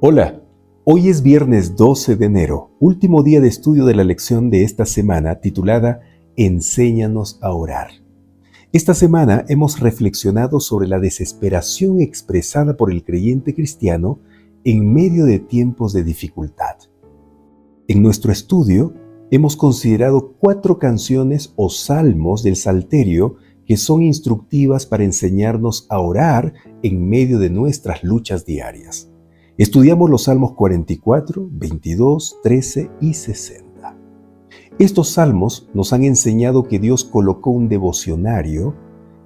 Hola, hoy es viernes 12 de enero, último día de estudio de la lección de esta semana titulada Enséñanos a orar. Esta semana hemos reflexionado sobre la desesperación expresada por el creyente cristiano en medio de tiempos de dificultad. En nuestro estudio hemos considerado 4 canciones o salmos del Salterio que son instructivas para enseñarnos a orar en medio de nuestras luchas diarias. Estudiamos los salmos 44, 22, 13 y 60. Estos salmos nos han enseñado que Dios colocó un devocionario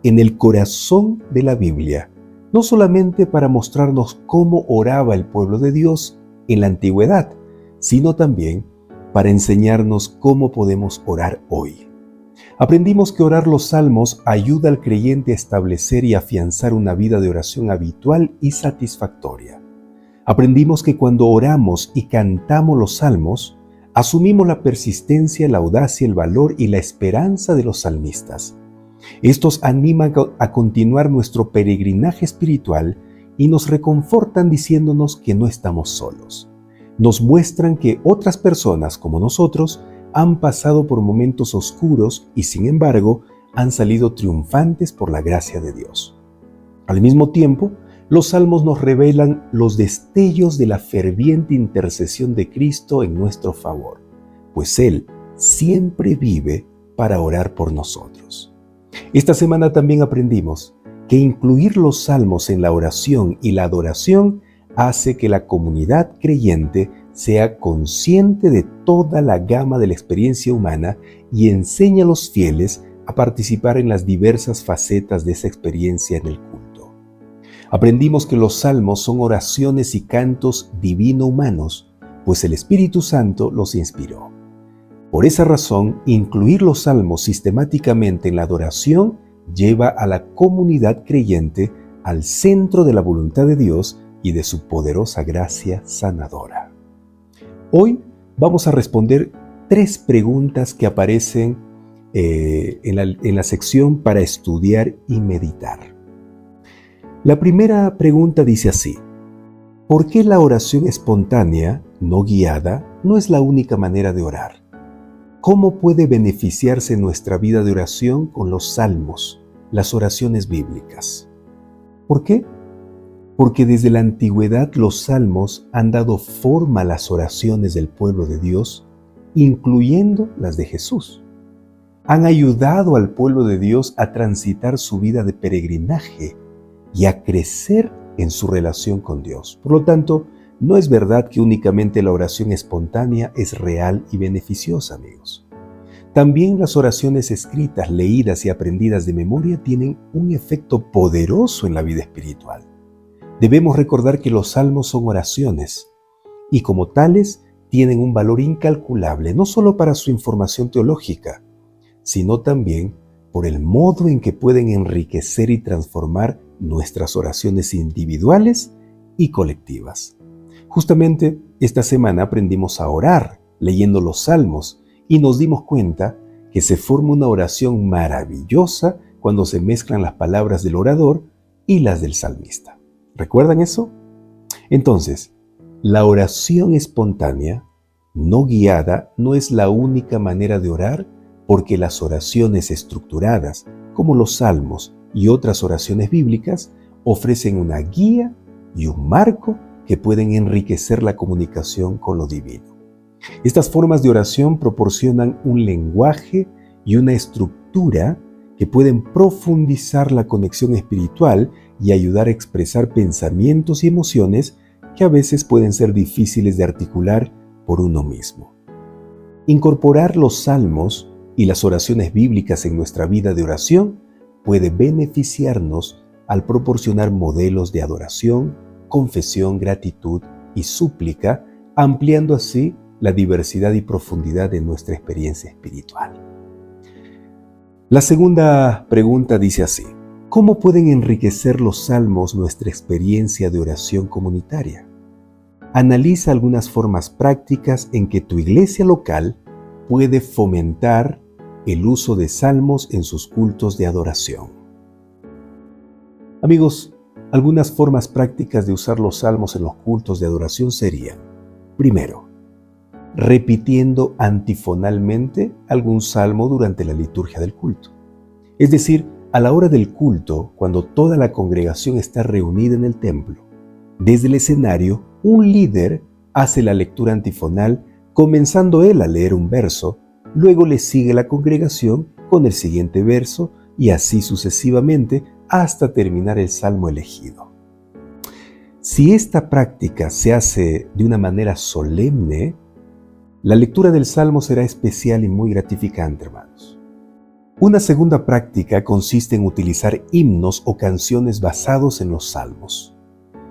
en el corazón de la Biblia, no solamente para mostrarnos cómo oraba el pueblo de Dios en la antigüedad, sino también para enseñarnos cómo podemos orar hoy. Aprendimos que orar los salmos ayuda al creyente a establecer y afianzar una vida de oración habitual y satisfactoria. Aprendimos que cuando oramos y cantamos los salmos, asumimos la persistencia, la audacia, el valor y la esperanza de los salmistas. Estos animan a continuar nuestro peregrinaje espiritual y nos reconfortan diciéndonos que no estamos solos. Nos muestran que otras personas como nosotros han pasado por momentos oscuros y sin embargo han salido triunfantes por la gracia de Dios. Al mismo tiempo, los salmos nos revelan los destellos de la ferviente intercesión de Cristo en nuestro favor, pues Él siempre vive para orar por nosotros. Esta semana también aprendimos que incluir los salmos en la oración y la adoración hace que la comunidad creyente sea consciente de toda la gama de la experiencia humana y enseña a los fieles a participar en las diversas facetas de esa experiencia en el culto. Aprendimos que los salmos son oraciones y cantos divino-humanos, pues el Espíritu Santo los inspiró. Por esa razón, incluir los salmos sistemáticamente en la adoración lleva a la comunidad creyente al centro de la voluntad de Dios y de su poderosa gracia sanadora. Hoy vamos a responder 3 preguntas que aparecen en la sección para estudiar y meditar. La primera pregunta dice así: ¿por qué la oración espontánea, no guiada, no es la única manera de orar? ¿Cómo puede beneficiarse nuestra vida de oración con los salmos, las oraciones bíblicas? ¿Por qué? Porque desde la antigüedad los salmos han dado forma a las oraciones del pueblo de Dios, incluyendo las de Jesús. Han ayudado al pueblo de Dios a transitar su vida de peregrinaje y a crecer en su relación con Dios. Por lo tanto, no es verdad que únicamente la oración espontánea es real y beneficiosa, amigos. También las oraciones escritas, leídas y aprendidas de memoria tienen un efecto poderoso en la vida espiritual. Debemos recordar que los salmos son oraciones y como tales tienen un valor incalculable, no solo para su información teológica, sino también por el modo en que pueden enriquecer y transformar nuestras oraciones individuales y colectivas. Justamente esta semana aprendimos a orar leyendo los salmos y nos dimos cuenta que se forma una oración maravillosa cuando se mezclan las palabras del orador y las del salmista. ¿Recuerdan eso? Entonces, la oración espontánea, no guiada, no es la única manera de orar, porque las oraciones estructuradas, como los salmos y otras oraciones bíblicas, ofrecen una guía y un marco que pueden enriquecer la comunicación con lo divino. Estas formas de oración proporcionan un lenguaje y una estructura que pueden profundizar la conexión espiritual y ayudar a expresar pensamientos y emociones que a veces pueden ser difíciles de articular por uno mismo. Incorporar los salmos y las oraciones bíblicas en nuestra vida de oración puede beneficiarnos al proporcionar modelos de adoración, confesión, gratitud y súplica, ampliando así la diversidad y profundidad de nuestra experiencia espiritual. La segunda pregunta dice así: ¿cómo pueden enriquecer los salmos nuestra experiencia de oración comunitaria? Analiza algunas formas prácticas en que tu iglesia local puede fomentar el uso de salmos en sus cultos de adoración. Amigos, Algunas formas prácticas de usar los salmos en los cultos de adoración serían: primero, repitiendo antifonalmente algún salmo durante la liturgia del culto. Es decir, a la hora del culto, cuando toda la congregación está reunida en el templo, desde el escenario, un líder hace la lectura antifonal, comenzando él a leer un verso, luego le sigue la congregación con el siguiente verso y así sucesivamente hasta terminar el salmo elegido. Si esta práctica se hace de una manera solemne, la lectura del salmo será especial y muy gratificante, hermanos. Una segunda práctica consiste en utilizar himnos o canciones basados en los salmos.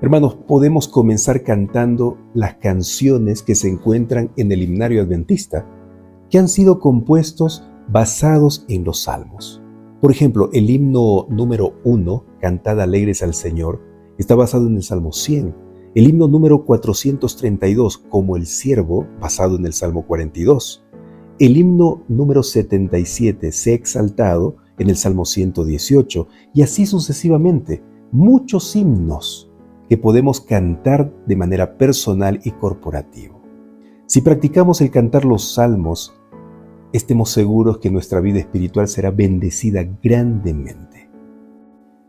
Hermanos, podemos comenzar cantando las canciones que se encuentran en el himnario adventista, que han sido compuestos basados en los salmos. Por ejemplo, el himno número 1, Cantad alegres al Señor, está basado en el Salmo 100. El himno número 432, Como el siervo, basado en el Salmo 42. El himno número 77, Sé exaltado, en el Salmo 118. Y así sucesivamente, muchos himnos que podemos cantar de manera personal y corporativa. Si practicamos el cantar los salmos, estemos seguros que nuestra vida espiritual será bendecida grandemente.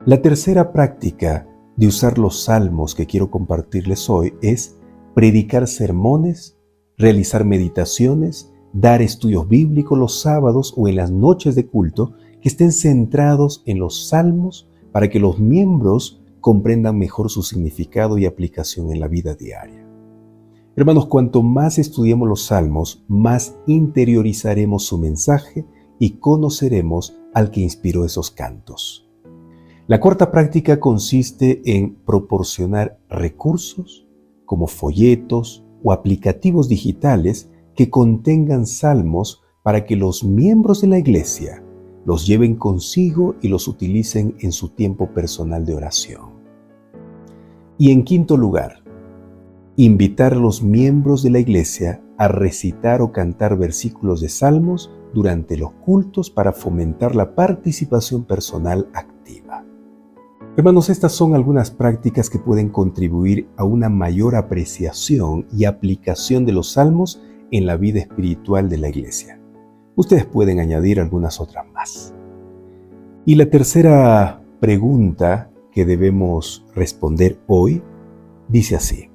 La tercera práctica de usar los salmos que quiero compartirles hoy es predicar sermones, realizar meditaciones, dar estudios bíblicos los sábados o en las noches de culto que estén centrados en los salmos para que los miembros comprendan mejor su significado y aplicación en la vida diaria. Hermanos, cuanto más estudiemos los salmos, más interiorizaremos su mensaje y conoceremos al que inspiró esos cantos. La cuarta práctica consiste en proporcionar recursos como folletos o aplicativos digitales que contengan salmos para que los miembros de la iglesia los lleven consigo y los utilicen en su tiempo personal de oración. Y en quinto lugar, invitar a los miembros de la iglesia a recitar o cantar versículos de salmos durante los cultos para fomentar la participación personal activa. Hermanos, estas son algunas prácticas que pueden contribuir a una mayor apreciación y aplicación de los salmos en la vida espiritual de la iglesia. Ustedes pueden añadir algunas otras más. Y la tercera pregunta que debemos responder hoy dice así: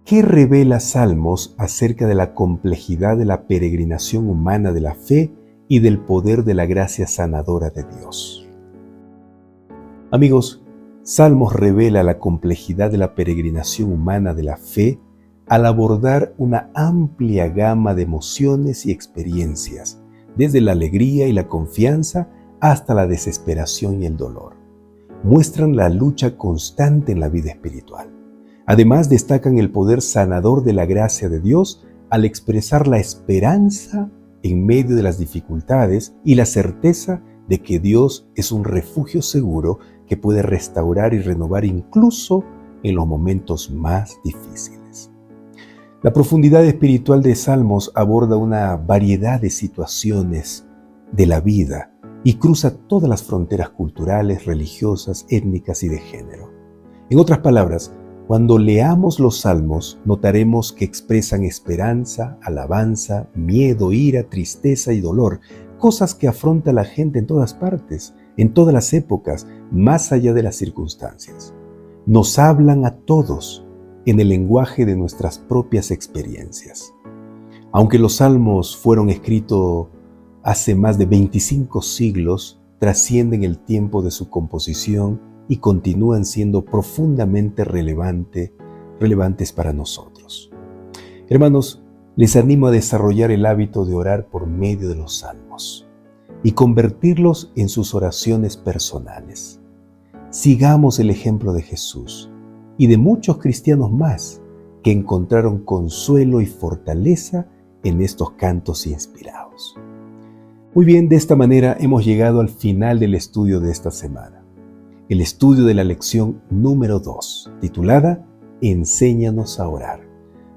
¿qué revela Salmos acerca de la complejidad de la peregrinación humana de la fe y del poder de la gracia sanadora de Dios? Amigos, Salmos revela la complejidad de la peregrinación humana de la fe al abordar una amplia gama de emociones y experiencias, desde la alegría y la confianza hasta la desesperación y el dolor. Muestran la lucha constante en la vida espiritual. Además, destacan el poder sanador de la gracia de Dios al expresar la esperanza en medio de las dificultades y la certeza de que Dios es un refugio seguro que puede restaurar y renovar incluso en los momentos más difíciles. La profundidad espiritual de Salmos aborda una variedad de situaciones de la vida y cruza todas las fronteras culturales, religiosas, étnicas y de género. En otras palabras, cuando leamos los Salmos, notaremos que expresan esperanza, alabanza, miedo, ira, tristeza y dolor, cosas que afronta la gente en todas partes, en todas las épocas, más allá de las circunstancias. Nos hablan a todos en el lenguaje de nuestras propias experiencias. Aunque los Salmos fueron escritos hace más de 25 siglos, trascienden el tiempo de su composición y continúan siendo profundamente relevantes para nosotros. Hermanos, les animo a desarrollar el hábito de orar por medio de los salmos y convertirlos en sus oraciones personales. Sigamos el ejemplo de Jesús y de muchos cristianos más que encontraron consuelo y fortaleza en estos cantos inspirados. Muy bien, de esta manera hemos llegado al final del estudio de esta semana. El estudio de la lección número 2, titulada Enséñanos a orar.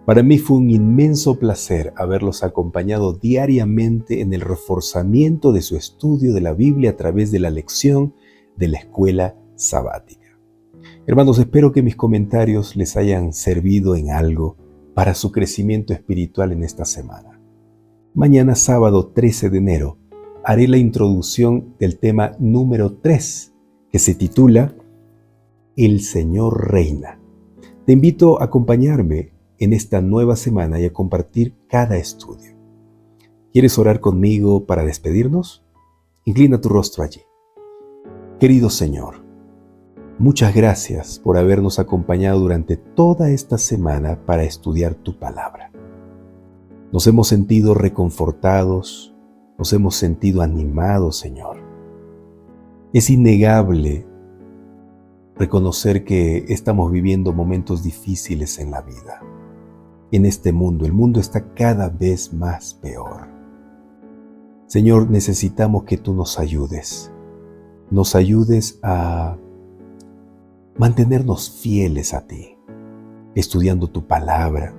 Para mí fue un inmenso placer haberlos acompañado diariamente en el reforzamiento de su estudio de la Biblia a través de la lección de la escuela sabática. Hermanos, espero que mis comentarios les hayan servido en algo para su crecimiento espiritual en esta semana. Mañana, sábado 13 de enero, haré la introducción del tema número 3, que se titula El Señor Reina. Te invito a acompañarme en esta nueva semana y a compartir cada estudio. ¿Quieres orar conmigo para despedirnos? Inclina tu rostro allí. Querido Señor, muchas gracias por habernos acompañado durante toda esta semana para estudiar tu palabra. Nos hemos sentido reconfortados, nos hemos sentido animados, Señor. Es innegable reconocer que estamos viviendo momentos difíciles en la vida. En este mundo, el mundo está cada vez más peor. Señor, necesitamos que tú nos ayudes a mantenernos fieles a ti, estudiando tu palabra,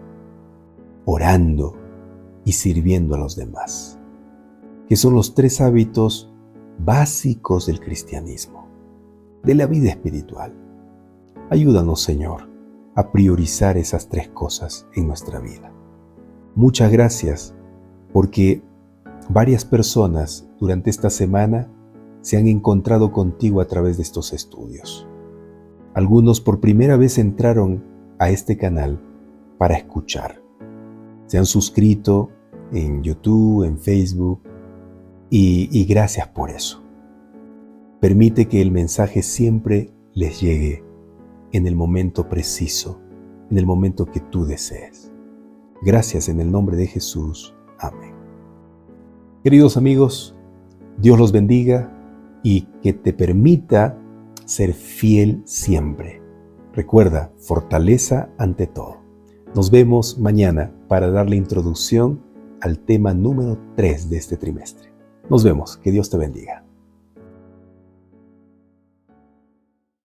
orando y sirviendo a los demás, que son los 3 hábitos básicos del cristianismo, de la vida espiritual. Ayúdanos, Señor, a priorizar esas 3 cosas en nuestra vida. Muchas gracias, porque varias personas durante esta semana se han encontrado contigo a través de estos estudios. Algunos por primera vez entraron a este canal para escuchar. Se han suscrito en YouTube, en Facebook, y gracias por eso. Permite que el mensaje siempre les llegue en el momento preciso, en el momento que tú desees. Gracias en el nombre de Jesús. Amén. Queridos amigos, Dios los bendiga y que te permita ser fiel siempre. Recuerda, fortaleza ante todo. Nos vemos mañana para dar la introducción al tema número 3 de este trimestre. Nos vemos. Que Dios te bendiga.